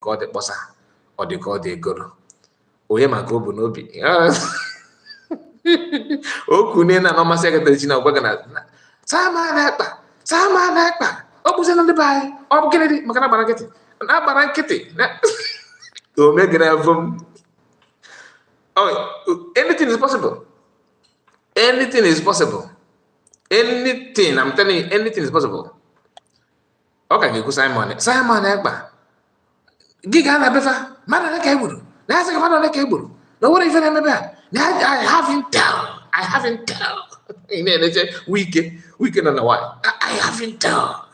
called the bossa or they call the goro. Oyema go bunobi. Okune na normal secretary china gwagana. Sama nekpa. Obuze no by. Obu Kennedy makana baraketi. Na baraketi. To make it oh, anything is possible. Anything is possible. Anything, I'm telling you, anything is possible. Okay, go Simon Ekpa. Giga na befa. Mana na kaiburu. Na say mana na kaiburu. No what even am I haven't tell. I haven't tell. We can know why. I haven't tell.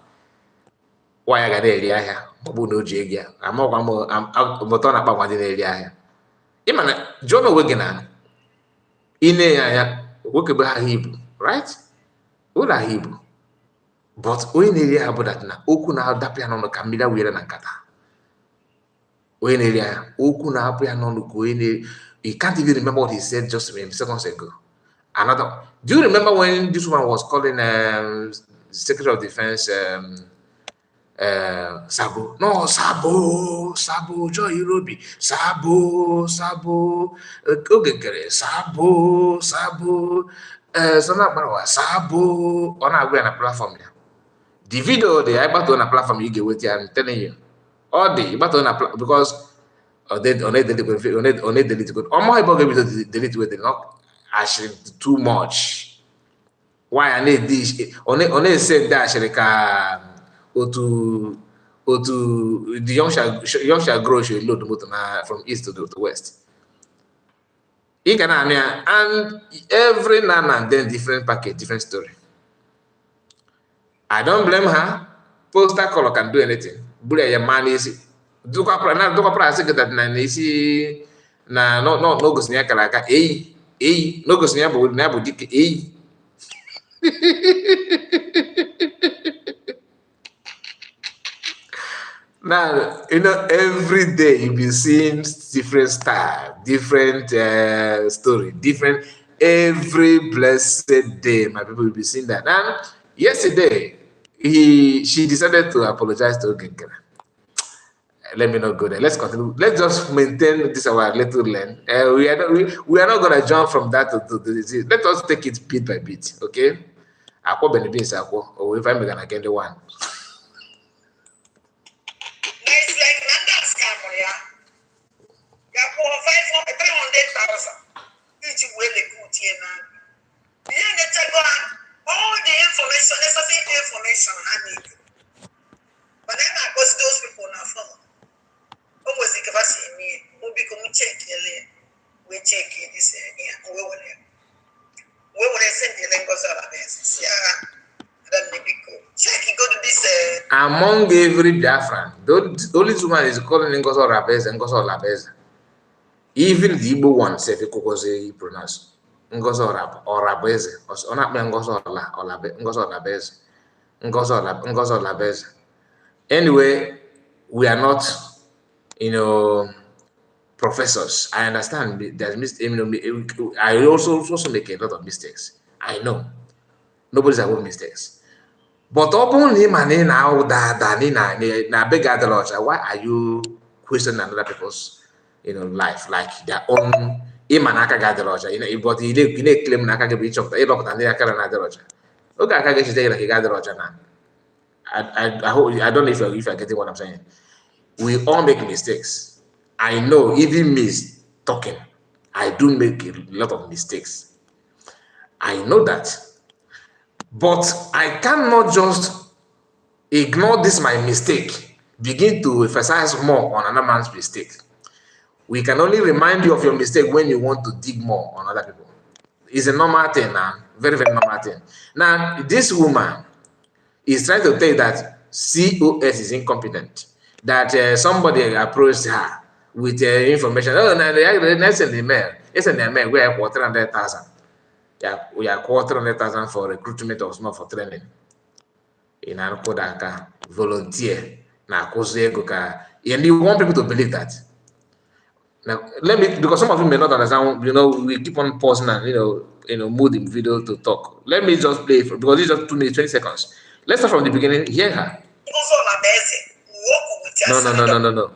Why I got the area here? Babu no jigia. I'm but on about one area here. Imana John Wigana. Ine ya wokeba Hebrew, right? Ola Hebrew. But when area about that na oku na dapia no kamila wira na kata. When area oku na dapia no ko you can't even remember what he said just seconds ago. Another, do you remember when this one was calling Secretary of Defense Sabo? No, Sabo, Joy Irobi, Sabo, okay, Sabo, Sabo, on our platform. The video they are about on a platform you get with you, I'm telling you. All day, but on a platform because they delete good. On my blog, delete with not actually too much. Why I need this? On said that actually to the young shall grow should load the motor from east to the west. And every now and then different package, different story. I don't blame her. Poster color can do anything. Bully your man is do that na no gosnya kalaka no gosnya bu na bu dik Now, every day you be seeing different style, different story, different every blessed day. My people will be seeing that. And yesterday, she decided to apologize to Ogenkere. Let me not go there. Let's continue. Let's just maintain this our little lane. We are not gonna jump from that to this. Let us take it bit by bit, okay? Akwo benefits akwo, or if I'm gonna get the one. All the information, necessary information I need. But then I post those people now for almost the capacity me, who become check we check this here, we will send the language of this. Yeah, then maybe check go to this. Among every Biafran, the only woman is calling Ngozo Rabez and Ngozo Labez. Even the Igbo one said he pronounced. Ngozo or Rabeze, or not Ngozo Labeze. Anyway, we are not, professors. I understand there's I also make a lot of mistakes. I know. Nobody's above mistakes. But openly now na beg why are you questioning other people's life like their own? Imanaka Gadaroja, but he claim Naka each of the Elok and the Akara Nadaroja. Okay, I can get you like Gadaroja now. I don't know if you're getting what I'm saying. We all make mistakes. I know, even me talking, I do make a lot of mistakes. I know that. But I cannot just ignore this my mistake, begin to emphasize more on another man's mistake. We can only remind you of your mistake when you want to dig more on other people. It's a normal thing now, very, very normal thing. Now, this woman is trying to tell you that COS is incompetent, that somebody approached her with information. Oh, no, that's in the mail. It's in the mail. We are 400,000. Yeah, we are 400,000 for recruitment or not for training. In Ankodaka, volunteer. Now, and you want people to believe that. Now, because some of you may not understand, we keep on pausing and, moving video to talk. Let me just play it because it's just 2 minutes, 20 seconds. Let's start from the beginning. Hear her. No.